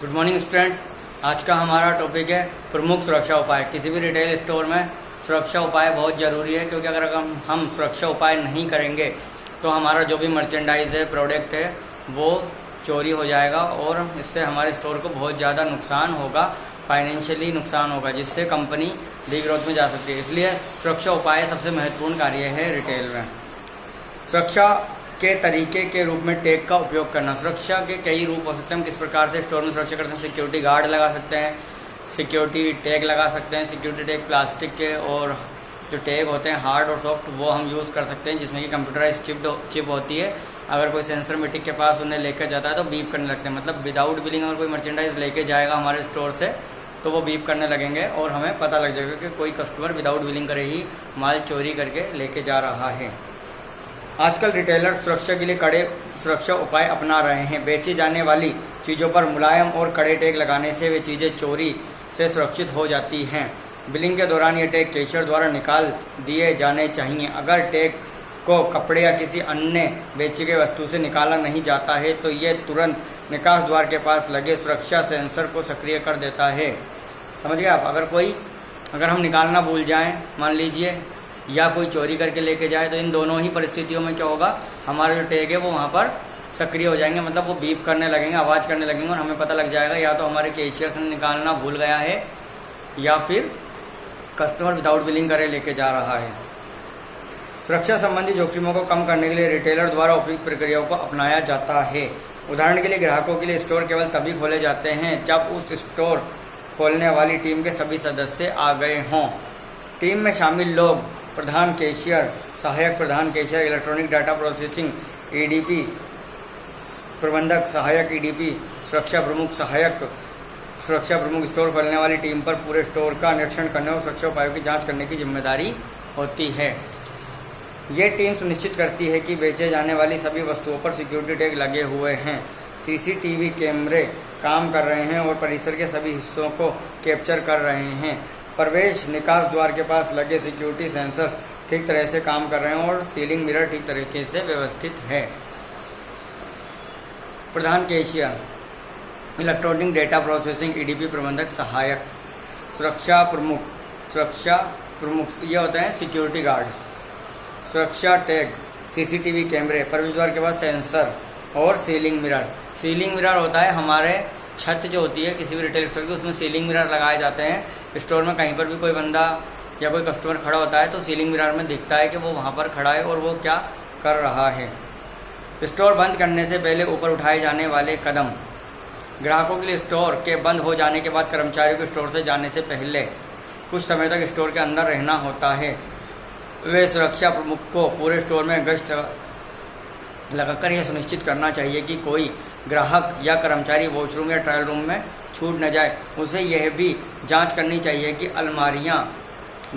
Good morning students. आज का हमारा टॉपिक है प्रमुख सुरक्षा उपाय। किसी भी रिटेल स्टोर में सुरक्षा उपाय बहुत ज़रूरी है, क्योंकि अगर हम सुरक्षा उपाय नहीं करेंगे तो हमारा जो भी मर्चेंडाइज है, प्रोडक्ट है, वो चोरी हो जाएगा और इससे हमारे स्टोर को बहुत ज़्यादा नुकसान होगा, फाइनेंशियली नुकसान होगा, जिससे कंपनी डीग्रोथ में जा सकती है। इसलिए सुरक्षा उपाय सबसे महत्वपूर्ण कार्य है रिटेल में। सुरक्षा के तरीके के रूप में टैग का उपयोग करना। सुरक्षा के कई रूप हो सकते हैं। हम किस प्रकार से स्टोर में सुरक्षा करते हैं? सिक्योरिटी गार्ड लगा सकते हैं, सिक्योरिटी टैग लगा सकते हैं। सिक्योरिटी टैग प्लास्टिक के और जो टैग होते हैं हार्ड और सॉफ्ट, वो हम यूज़ कर सकते हैं, जिसमें कि कंप्यूटराइज चिप होती है। अगर कोई सेंसर मीटिंग के पास उन्हें लेकर जाता है तो बीप करने लगते हैं। मतलब विदाउट बिलिंग अगर कोई मर्चेंडाइज लेके जाएगा हमारे स्टोर से तो वो बीप करने लगेंगे और हमें पता लग जाएगा कि कोई कस्टमर विदाउट बिलिंग करे ही माल चोरी करके लेके जा रहा है। आजकल रिटेलर सुरक्षा के लिए कड़े सुरक्षा उपाय अपना रहे हैं। बेची जाने वाली चीज़ों पर मुलायम और कड़े टैग लगाने से वे चीज़ें चोरी से सुरक्षित हो जाती हैं। बिलिंग के दौरान ये टैग कैशियर द्वारा निकाल दिए जाने चाहिए। अगर टैग को कपड़े या किसी अन्य बेची गई वस्तु से निकाला नहीं जाता है तो ये तुरंत निकास द्वार के पास लगे सुरक्षा सेंसर को सक्रिय कर देता है। समझ गए आप? अगर हम निकालना भूल जाएं, मान लीजिए, या कोई चोरी करके लेके जाए, तो इन दोनों ही परिस्थितियों में क्या होगा, हमारे जो टैग है वो वहाँ पर सक्रिय हो जाएंगे। मतलब वो बीप करने लगेंगे, आवाज़ करने लगेंगे और हमें पता लग जाएगा या तो हमारे कैशियर से निकालना भूल गया है या फिर कस्टमर विदाउट बिलिंग करे लेके जा रहा है। सुरक्षा संबंधी जोखिमों को कम करने के लिए रिटेलर द्वारा उपयुक्त प्रक्रियाओं को अपनाया जाता है। उदाहरण के लिए, ग्राहकों के लिए स्टोर केवल तभी खोले जाते हैं जब उस स्टोर खोलने वाली टीम के सभी सदस्य आ गए हों। टीम में शामिल लोग प्रधान कैशियर, सहायक प्रधान cashier, electronic data processing EDP प्रबंधक, सहायक ईडीपी, सुरक्षा प्रमुख, सहायक सुरक्षा प्रमुख स्टोर खोलने वाली टीम पर पूरे स्टोर का निरीक्षण करने और सुरक्षा उपायों की जांच करने की जिम्मेदारी होती है। ये टीम सुनिश्चित करती है कि बेचे जाने वाली सभी वस्तुओं पर सिक्योरिटी टैग लगे हुए हैं, सीसीटीवी कैमरे काम कर रहे हैं और परिसर के सभी हिस्सों को कैप्चर कर रहे हैं। प्रवेश निकास द्वार के पास लगे सिक्योरिटी सेंसर ठीक तरह से काम कर रहे हैं और सीलिंग मिरर ठीक तरीके से व्यवस्थित है। प्रधान cashier, electronic data processing EDP प्रबंधक, सहायक सुरक्षा प्रमुख ये होते हैं सिक्योरिटी गार्ड। सुरक्षा टैग, सीसीटीवी कैमरे, प्रवेश द्वार के पास सेंसर और सीलिंग मिरर। सीलिंग मिरर होता है हमारे छत जो होती है किसी भी रिटेल स्टोर की, उसमें सीलिंग मिरर लगाए जाते हैं। स्टोर में कहीं पर भी कोई बंदा या कोई कस्टमर खड़ा होता है तो सीलिंग मिरर में दिखता है कि वो वहाँ पर खड़ा है और वो क्या कर रहा है। स्टोर बंद करने से पहले ऊपर उठाए जाने वाले कदम। ग्राहकों के लिए स्टोर के बंद हो जाने के बाद कर्मचारियों को स्टोर से जाने से पहले कुछ समय तक स्टोर के अंदर रहना होता है। वे सुरक्षा प्रमुख को पूरे स्टोर में गश्त लगाकर यह सुनिश्चित करना चाहिए कि कोई ग्राहक या कर्मचारी वॉशरूम या ट्रायल रूम में छूट न जाए। उसे यह भी जांच करनी चाहिए कि अलमारियां,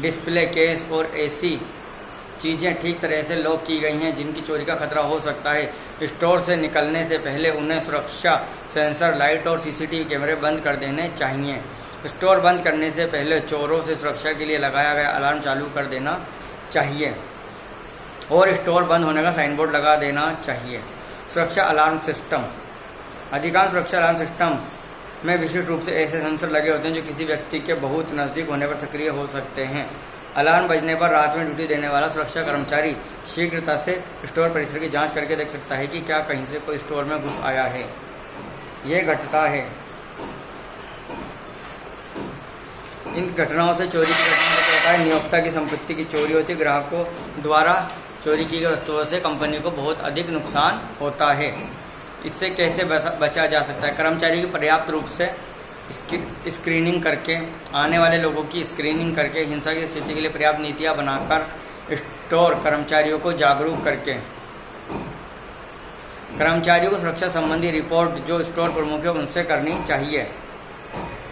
डिस्प्ले केस और ऐसी चीज़ें ठीक तरह से लॉक की गई हैं जिनकी चोरी का खतरा हो सकता है। स्टोर से निकलने से पहले उन्हें सुरक्षा सेंसर, लाइट और सीसीटीवी कैमरे बंद कर देने चाहिए। स्टोर बंद करने से पहले चोरों से सुरक्षा के लिए लगाया गया अलार्म चालू कर देना चाहिए और स्टोर बंद होने का साइन बोर्ड लगा देना चाहिए। सुरक्षा अलार्म सिस्टम। अधिकांश सुरक्षा अलार्म सिस्टम में विशिष्ट रूप से ऐसे सेंसर लगे होते हैं जो किसी व्यक्ति के बहुत नज़दीक होने पर सक्रिय हो सकते हैं। अलार्म बजने पर रात में ड्यूटी देने वाला सुरक्षा कर्मचारी शीघ्रता से स्टोर परिसर की जांच करके देख सकता है कि क्या कहीं से कोई स्टोर में घुस आया है। ये घटता है। इन घटनाओं से चोरी की घटना से होता है नियोक्ता की संपत्ति की चोरी होती है। ग्राहकों द्वारा चोरी की गई वस्तुओं से कंपनी को बहुत अधिक नुकसान होता है। इससे कैसे बचा जा सकता है? कर्मचारी की पर्याप्त रूप से स्क्रीनिंग करके, आने वाले लोगों की स्क्रीनिंग करके, हिंसा की स्थिति के लिए पर्याप्त नीतियां बनाकर, स्टोर कर्मचारियों को जागरूक करके। कर्मचारियों को सुरक्षा संबंधी रिपोर्ट जो स्टोर प्रमुख है उनसे करनी चाहिए।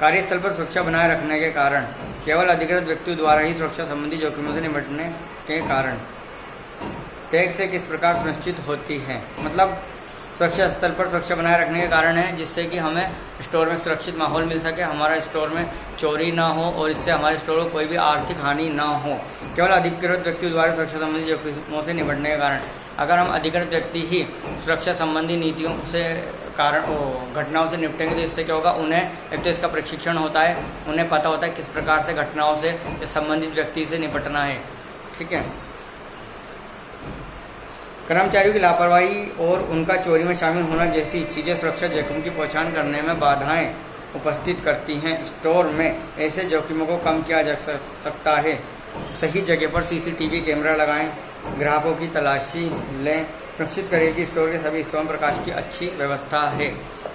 कार्यस्थल पर सुरक्षा बनाए रखने के कारण। केवल अधिकृत व्यक्तियों द्वारा ही सुरक्षा संबंधी जोखिमों से निपटने के कारण। टैग से किस प्रकार सुनिश्चित होती है? मतलब सुरक्षा स्थल पर सुरक्षा बनाए रखने के कारण है जिससे कि हमें स्टोर में सुरक्षित माहौल मिल सके, हमारा स्टोर में चोरी ना हो और इससे हमारे स्टोर को कोई भी आर्थिक हानि ना हो। केवल अधिकृत व्यक्तियों द्वारा सुरक्षा संबंधी जोखिमों से निपटने के कारण। अगर हम अधिकृत व्यक्ति ही सुरक्षा संबंधी नीतियों से घटनाओं से निपटेंगे तो इससे क्या होगा, उन्हें एक तो इसका प्रशिक्षण होता है, उन्हें पता होता है किस प्रकार से घटनाओं से संबंधित व्यक्ति से निपटना है। ठीक है। कर्मचारियों की लापरवाही और उनका चोरी में शामिल होना जैसी चीज़ें सुरक्षा जोखिम की पहचान करने में बाधाएं उपस्थित करती हैं। स्टोर में ऐसे जोखिमों को कम किया जा सकता है। सही जगह पर सीसीटीवी कैमरा लगाएं, ग्राहकों की तलाशी लें, सुनिश्चित करें कि स्टोर के सभी हिस्सों में प्रकाश की अच्छी व्यवस्था है।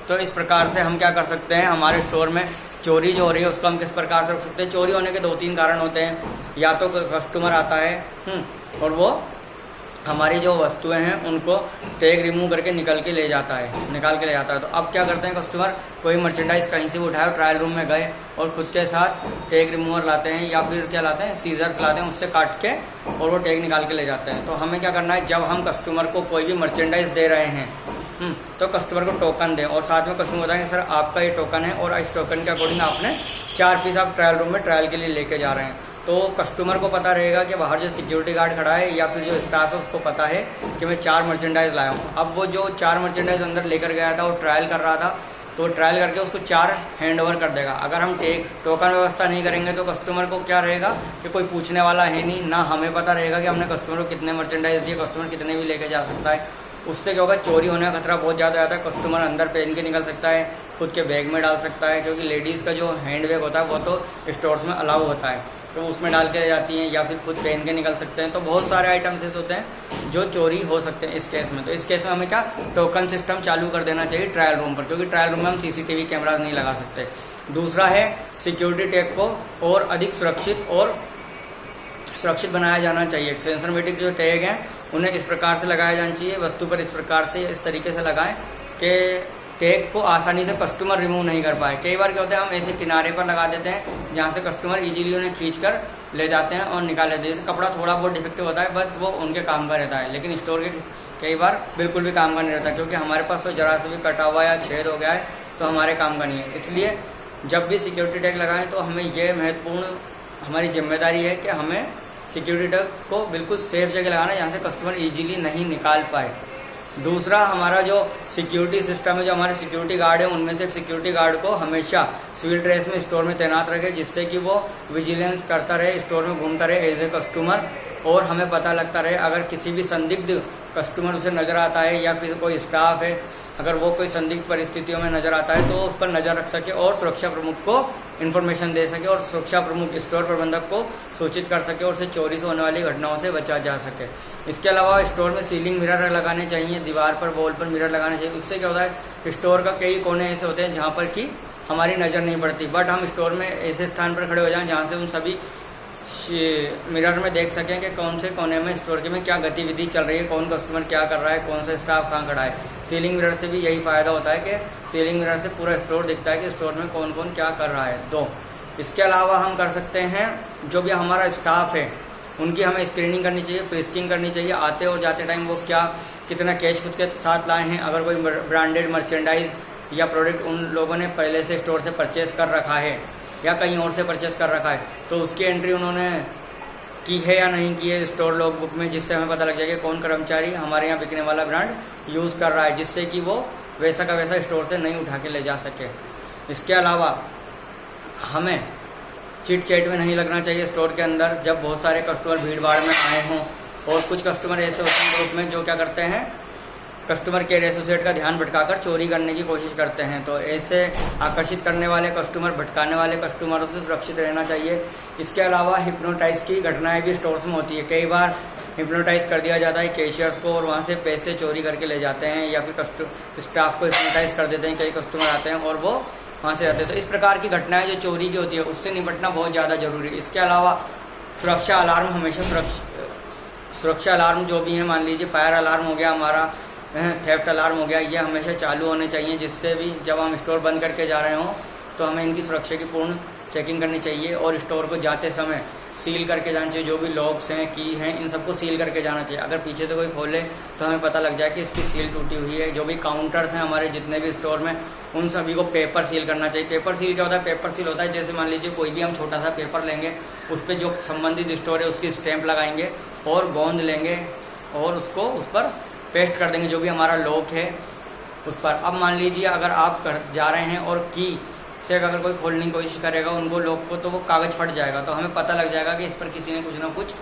तो इस प्रकार से हम क्या कर सकते हैं, हमारे स्टोर में चोरी जो हो रही है उसको हम किस प्रकार से रोक सकते हैं। चोरी होने के 2-3 कारण होते हैं। या तो कस्टमर आता है और वो हमारी जो वस्तुएं हैं उनको टैग रिमूव करके निकाल के ले जाता है। तो अब क्या करते हैं, कस्टमर कोई मर्चेंडाइज कहीं से उठाए, ट्रायल रूम में गए और खुद के साथ टैग रिमूवर लाते हैं या फिर क्या लाते हैं, सीजर्स लाते हैं, उससे काट के और वो टैग निकाल के ले जाते हैं। तो हमें क्या करना है, जब हम कस्टमर को कोई भी मर्चेंडाइज दे रहे हैं तो कस्टमर को टोकन दें और साथ में कस्टमर बताएंगे सर आपका ये टोकन है और इस टोकन के अकॉर्डिंग आपने 4 पीस आप ट्रायल रूम में ट्रायल के लिए लेके जा रहे हैं। तो कस्टमर को पता रहेगा कि बाहर जो सिक्योरिटी गार्ड खड़ा है या फिर जो स्टाफ है उसको पता है कि मैं 4 मर्चेंडाइज लाया हूँ। अब वो जो 4 मर्चेंडाइज अंदर लेकर गया था वो ट्रायल कर रहा था, तो ट्रायल करके उसको 4 हैंड ओवर कर देगा। अगर हम टोकन व्यवस्था नहीं करेंगे तो कस्टमर को क्या रहेगा कि कोई पूछने वाला है नहीं, ना हमें पता रहेगा कि हमने कस्टमर को कितने मर्चेंडाइज दिए, कस्टमर कितने भी लेके जा सकता है। उससे क्या होगा, चोरी होने का खतरा बहुत ज़्यादा आता है। कस्टमर अंदर पहन के निकल सकता है, खुद के बैग में डाल सकता है, क्योंकि लेडीज़ का जो हैंड बैग होता है वो तो स्टोर्स में अलाउ होता है, तो उसमें डाल के ले जाती हैं या फिर खुद पहन के निकल सकते हैं। तो बहुत सारे आइटम्स ऐसे होते हैं जो चोरी हो सकते हैं इस केस में। तो इस केस में हमें क्या टोकन सिस्टम चालू कर देना चाहिए ट्रायल रूम पर, क्योंकि ट्रायल रूम में हम सीसीटीवी कैमरा नहीं लगा सकते। दूसरा है सिक्योरिटी टैग को और अधिक सुरक्षित बनाया जाना चाहिए। सेंसरमेटिक जो टैग हैं उन्हें इस प्रकार से लगाया जाना चाहिए, वस्तु पर इस प्रकार से इस तरीके से लगाएं कि टैग को आसानी से कस्टमर रिमूव नहीं कर पाए। कई बार क्या होता है, हम ऐसे किनारे पर लगा देते हैं जहाँ से कस्टमर इजीली उन्हें खींच कर ले जाते हैं और निकाल लेते हैं। जैसे कपड़ा थोड़ा बहुत डिफेक्टिव होता है बट वो उनके काम का रहता है, लेकिन स्टोर के कई बार बिल्कुल भी काम का नहीं रहता, क्योंकि हमारे पास तो जरा से भी कटा हुआ या छेद हो गया है तो हमारे काम का नहीं है। इसलिए जब भी सिक्योरिटी टैग लगाएं तो हमें ये महत्वपूर्ण हमारी जिम्मेदारी है कि हमें सिक्योरिटी टैग को बिल्कुल सेफ जगह लगाना है जहाँ से कस्टमर इजीली नहीं निकाल पाए। दूसरा, हमारा जो सिक्योरिटी सिस्टम है, जो हमारे सिक्योरिटी गार्ड है उनमें से एक सिक्योरिटी गार्ड को हमेशा सिविल ड्रेस में स्टोर में तैनात रखे, जिससे कि वो विजिलेंस करता रहे, स्टोर में घूमता रहे एज ए कस्टमर, और हमें पता लगता रहे अगर किसी भी संदिग्ध कस्टमर उसे नजर आता है या फिर कोई स्टाफ है अगर वो कोई संदिग्ध परिस्थितियों में नजर आता है तो उस पर नजर रख सके और सुरक्षा प्रमुख को इन्फॉर्मेशन दे सके और सुरक्षा प्रमुख स्टोर प्रबंधक को सूचित कर सके और उससे चोरी से होने वाली घटनाओं से बचा जा सके। इसके अलावा स्टोर में सीलिंग मिरर लगाने चाहिए, दीवार पर वॉल पर मिरर लगाने चाहिए। उससे क्या होता है, स्टोर का कई कोने ऐसे होते हैं जहाँ पर कि हमारी नज़र नहीं पड़ती, बट हम स्टोर में ऐसे स्थान पर खड़े हो जाएं जहाँ से उन सभी मिरर में देख सकें कि कौन से कोने में स्टोर के में क्या गतिविधि चल रही है, कौन कस्टमर क्या कर रहा है, कौन सा स्टाफ कहाँ खड़ा है। सीलिंग मिरर से भी यही फायदा होता है कि सीलिंग मिरर से पूरा स्टोर दिखता है कि स्टोर में कौन कौन क्या कर रहा है। 2, इसके अलावा हम कर सकते हैं जो भी हमारा स्टाफ है उनकी हमें स्क्रीनिंग करनी चाहिए, फ्रिस्किंग करनी चाहिए। आते और जाते टाइम वो क्या कितना कैश खुद के साथ लाए हैं, अगर कोई ब्रांडेड मर्चेंडाइज या प्रोडक्ट उन लोगों ने पहले से स्टोर से परचेज कर रखा है या कहीं और से परचेज कर रखा है तो उसकी एंट्री उन्होंने की है या नहीं की है स्टोर लॉग बुक में, जिससे हमें पता लग जाएगा कौन कर्मचारी हमारे यहाँ बिकने वाला ब्रांड यूज़ कर रहा है, जिससे कि वो वैसा का वैसा स्टोर से नहीं उठा के ले जा सके। इसके अलावा हमें चिट चैट में नहीं लगना चाहिए स्टोर के अंदर जब बहुत सारे कस्टमर भीड़ भाड़ में आए हों, और कुछ कस्टमर ऐसे होते हैं ग्रुप में जो क्या करते हैं कस्टमर केयर एसोसिएट का ध्यान भटकाकर चोरी करने की कोशिश करते हैं। तो ऐसे आकर्षित करने वाले कस्टमर, भटकाने वाले कस्टमरों से सुरक्षित रहना चाहिए। इसके अलावा हिप्नोटाइज की घटनाएं भी स्टोर्स में होती है। कई बार हिप्नोटाइज कर दिया जाता है कैशियर्स को और वहाँ से पैसे चोरी करके ले जाते हैं, या फिर स्टाफ को हिप्नोटाइज कर देते हैं। कई कस्टमर आते हैं और वो वहाँ से आते हैं। तो इस प्रकार की घटनाएं जो चोरी की होती है उससे निपटना बहुत ज़्यादा जरूरी है। इसके अलावा सुरक्षा अलार्म हमेशा सुरक्षा अलार्म जो भी है, मान लीजिए फायर अलार्म हो गया, हमारा थेफ्ट अलार्म हो गया, ये हमेशा चालू होने चाहिए, जिससे भी जब हम स्टोर बंद करके जा रहे हों तो हमें इनकी सुरक्षा की पूर्ण चेकिंग करनी चाहिए। और स्टोर को जाते समय सील करके जाना चाहिए, जो भी लॉक्स हैं, की हैं, इन सबको सील करके जाना चाहिए। अगर पीछे से कोई खोले तो हमें पता लग जाए कि इसकी सील टूटी हुई है। जो भी काउंटर्स हैं हमारे जितने भी स्टोर में, उन सभी को पेपर सील करना चाहिए। पेपर सील क्या होता है, पेपर सील होता है जैसे मान लीजिए कोई भी हम छोटा सा पेपर लेंगे, उस पर जो संबंधित स्टोर है उसकी स्टैंप लगाएंगे और गोंद लेंगे और उसको उस पर पेस्ट कर देंगे, जो भी हमारा लॉक है उस पर। अब मान लीजिए अगर आप जा रहे हैं और की से अगर कोई खोलने की कोशिश करेगा उनको लॉक को, तो वो कागज़ फट जाएगा, तो हमें पता लग जाएगा कि इस पर किसी ने कुछ ना कुछ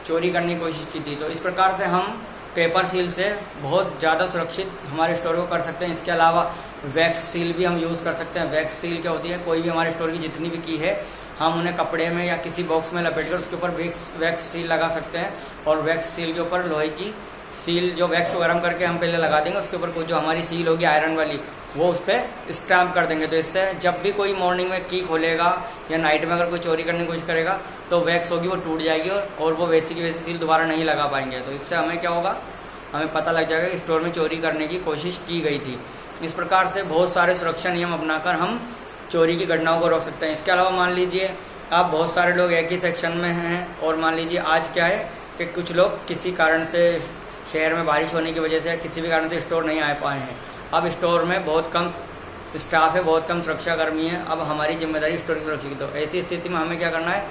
चोरी करने की कोशिश की थी। तो इस प्रकार से हम पेपर सील से बहुत ज़्यादा सुरक्षित हमारे स्टोर को कर सकते हैं। इसके अलावा वैक्स सील भी हम यूज़ कर सकते हैं। वैक्स सील क्या होती है, कोई भी हमारे स्टोर की जितनी भी की है हम उन्हें कपड़े में या किसी बॉक्स में लपेट कर उसके ऊपर वैक्स सील लगा सकते हैं, और वैक्स सील के ऊपर लोहे की सील जो वैक्स को गर्म करके हम पहले लगा देंगे, उसके ऊपर कुछ जो हमारी सील होगी आयरन वाली वो उस पर स्टैम्प कर देंगे। तो इससे जब भी कोई मॉर्निंग में की खोलेगा या नाइट में अगर कोई चोरी करने की कोशिश करेगा तो वैक्स होगी वो टूट जाएगी और वो वैसी की वैसी सील दोबारा नहीं लगा पाएंगे। तो इससे हमें क्या होगा, हमें पता लग जाएगा कि स्टोर में चोरी करने की कोशिश की गई थी। इस प्रकार से बहुत सारे सुरक्षा नियम अपनाकर हम चोरी की घटनाओं को रोक सकते हैं। इसके अलावा मान लीजिए आप बहुत सारे लोग एक ही सेक्शन में हैं, और मान लीजिए आज क्या है कि कुछ लोग किसी कारण से शहर में बारिश होने की वजह से किसी भी कारण से स्टोर नहीं आ पाए हैं। अब स्टोर में बहुत कम स्टाफ है, बहुत कम सुरक्षाकर्मी है, अब हमारी जिम्मेदारी स्टोर की सुरक्षा की। तो ऐसी स्थिति में हमें क्या करना है,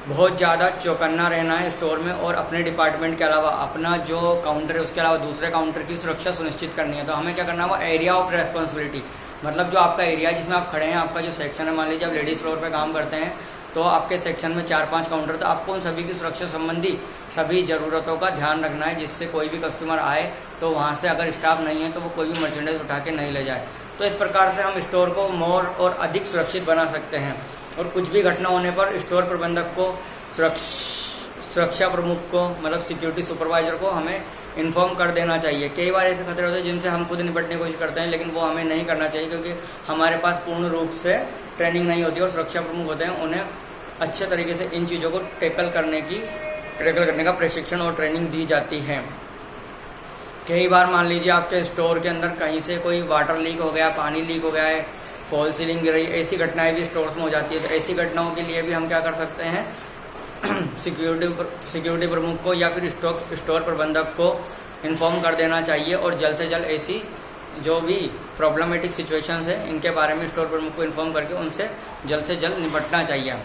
बहुत ज़्यादा चौकन्ना रहना है स्टोर में, और अपने डिपार्टमेंट के अलावा अपना जो काउंटर है उसके अलावा दूसरे काउंटर की सुरक्षा सुनिश्चित करनी है। तो हमें क्या करना है, एरिया ऑफ रेस्पॉन्सिबिलिटी, मतलब जो आपका एरिया जिसमें आप खड़े हैं, आपका जो सेक्शन है, मान लीजिए आप लेडीज़ फ्लोर पे काम करते हैं तो आपके सेक्शन में 4-5 काउंटर, तो आपको उन सभी की सुरक्षा संबंधी सभी ज़रूरतों का ध्यान रखना है, जिससे कोई भी कस्टमर आए तो वहाँ से अगर स्टाफ नहीं है तो वो कोई भी मर्चेंडाइज उठा के नहीं ले जाए। तो इस प्रकार से हम स्टोर को मोर और अधिक सुरक्षित बना सकते हैं। और कुछ भी घटना होने पर स्टोर प्रबंधक को, सुरक्षा प्रमुख को, मतलब सिक्योरिटी सुपरवाइजर को हमें इन्फॉर्म कर देना चाहिए। कई बार ऐसे खतरे होते हैं जिनसे हम खुद निपटने की कोशिश करते हैं, लेकिन वो हमें नहीं करना चाहिए, क्योंकि हमारे पास पूर्ण रूप से ट्रेनिंग नहीं होती और सुरक्षा प्रमुख होते हैं, उन्हें अच्छे तरीके से इन चीज़ों को टैकल करने का प्रशिक्षण और ट्रेनिंग दी जाती है। कई बार मान लीजिए आपके स्टोर के अंदर कहीं से कोई वाटर लीक हो गया, पानी लीक हो गया है, फॉल सीलिंग गिर रही, ऐसी घटनाएं भी स्टोर्स में हो जाती है। तो ऐसी घटनाओं के लिए भी हम क्या कर सकते हैं, सिक्योरिटी प्रमुख को या फिर स्टोर प्रबंधक को इन्फॉर्म कर देना चाहिए, और जल्द से जल्द ऐसी जो भी प्रॉब्लमेटिक सिचुएशंस है इनके बारे में स्टोर प्रमुख को इन्फॉर्म करके उनसे जल्द से जल्द निपटना चाहिए।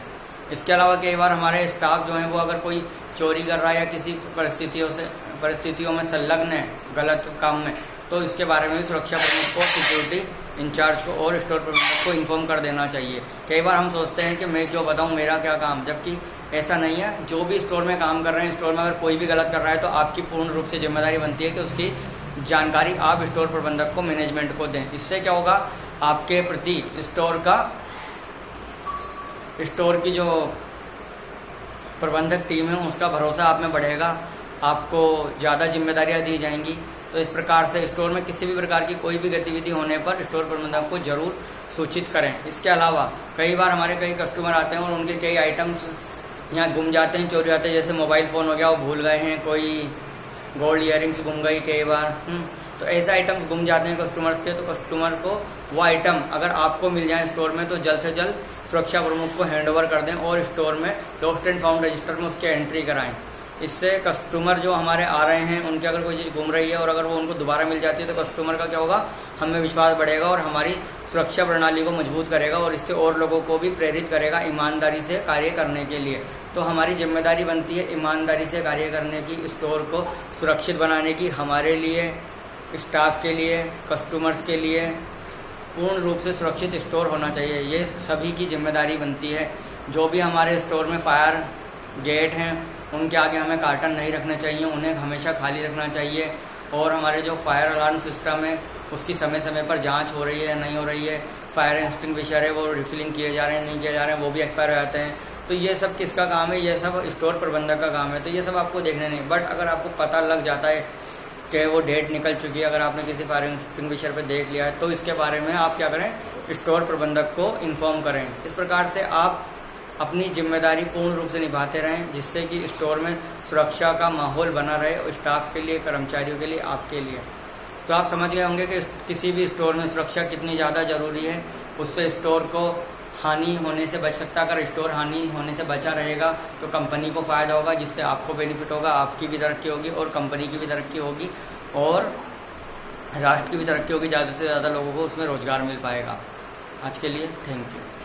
इसके अलावा कई बार हमारे स्टाफ जो हैं वो अगर कोई चोरी कर रहा है या किसी परिस्थितियों में संलग्न है गलत काम में, तो इसके बारे में भी सुरक्षा प्रमुख को, सिक्योरिटी इंचार्ज को और स्टोर प्रबंधक को इन्फॉर्म कर देना चाहिए। कई बार हम सोचते हैं कि मैं जो बताऊं मेरा क्या काम, जबकि ऐसा नहीं है। जो भी स्टोर में काम कर रहे हैं, स्टोर में अगर कोई भी गलत कर रहा है तो आपकी पूर्ण रूप से जिम्मेदारी बनती है कि उसकी जानकारी आप स्टोर प्रबंधक को, मैनेजमेंट को दें। इससे क्या होगा, आपके प्रति स्टोर की जो प्रबंधक टीम है उसका भरोसा आप में बढ़ेगा, आपको ज़्यादा जिम्मेदारियां दी जाएंगी। तो इस प्रकार से स्टोर में किसी भी प्रकार की कोई भी गतिविधि होने पर स्टोर प्रबंधक को जरूर सूचित करें। इसके अलावा कई बार हमारे कई कस्टमर आते हैं और उनके कई आइटम्स यहाँ गुम जाते हैं, चोरी आते हैं, जैसे मोबाइल फ़ोन हो गया वो भूल गए हैं, कोई गोल्ड इयरिंग्स गुम गई कई बार। तो ऐसे आइटम्स गुम जाते हैं कस्टमर्स के, तो कस्टमर को वो आइटम अगर आपको मिल जाए स्टोर में तो जल्द से जल्द सुरक्षा प्रमुख को हैंडओवर कर दें और स्टोर में लॉस्ट एंड फाउंड रजिस्टर में उसकी एंट्री कराएं। इससे कस्टमर जो हमारे आ रहे हैं उनकी अगर कोई चीज़ गुम रही है और अगर वो उनको दोबारा मिल जाती है तो कस्टमर का क्या होगा, हमें विश्वास बढ़ेगा और हमारी सुरक्षा प्रणाली को मजबूत करेगा और इससे और लोगों को भी प्रेरित करेगा ईमानदारी से कार्य करने के लिए। तो हमारी जिम्मेदारी बनती है ईमानदारी से कार्य करने की, स्टोर को सुरक्षित बनाने की। हमारे लिए, स्टाफ के लिए, कस्टमर्स के लिए पूर्ण रूप से सुरक्षित स्टोर होना चाहिए, ये सभी की जिम्मेदारी बनती है। जो भी हमारे स्टोर में फायर गेट हैं उनके आगे हमें कार्टन नहीं रखने चाहिए, उन्हें हमेशा खाली रखना चाहिए। और हमारे जो फायर अलार्म सिस्टम है उसकी समय समय पर जांच हो रही है नहीं हो रही है, फायर एक्सटिंग्विशर है वो रिफिलिंग किए जा रहे हैं नहीं किए जा रहे हैं, वो भी एक्सपायर हो जाते हैं। तो ये सब किसका काम है, ये सब स्टोर प्रबंधक का काम है। तो ये सब आपको देखने नहीं, बट अगर आपको पता लग जाता है कि वो डेट निकल चुकी है, अगर आपने किसी फायर एक्सटिंग्विशर पे देख लिया है तो इसके बारे में आप क्या करें, स्टोर प्रबंधक को इन्फॉर्म करें। इस प्रकार से आप अपनी जिम्मेदारी पूर्ण रूप से निभाते रहें, जिससे कि स्टोर में सुरक्षा का माहौल बना रहे और स्टाफ के लिए, कर्मचारियों के लिए, आपके लिए। तो आप समझ गए होंगे कि किसी भी स्टोर में सुरक्षा कितनी ज़्यादा ज़रूरी है। उससे स्टोर को हानि होने से बच सकता है। अगर स्टोर हानि होने से बचा रहेगा तो कंपनी को फ़ायदा होगा, जिससे आपको बेनिफिट होगा, आपकी भी तरक्की होगी और कंपनी की भी तरक्की होगी और राष्ट्र की भी तरक्की होगी। ज़्यादा से ज़्यादा लोगों को उसमें रोज़गार मिल पाएगा। आज के लिए थैंक यू।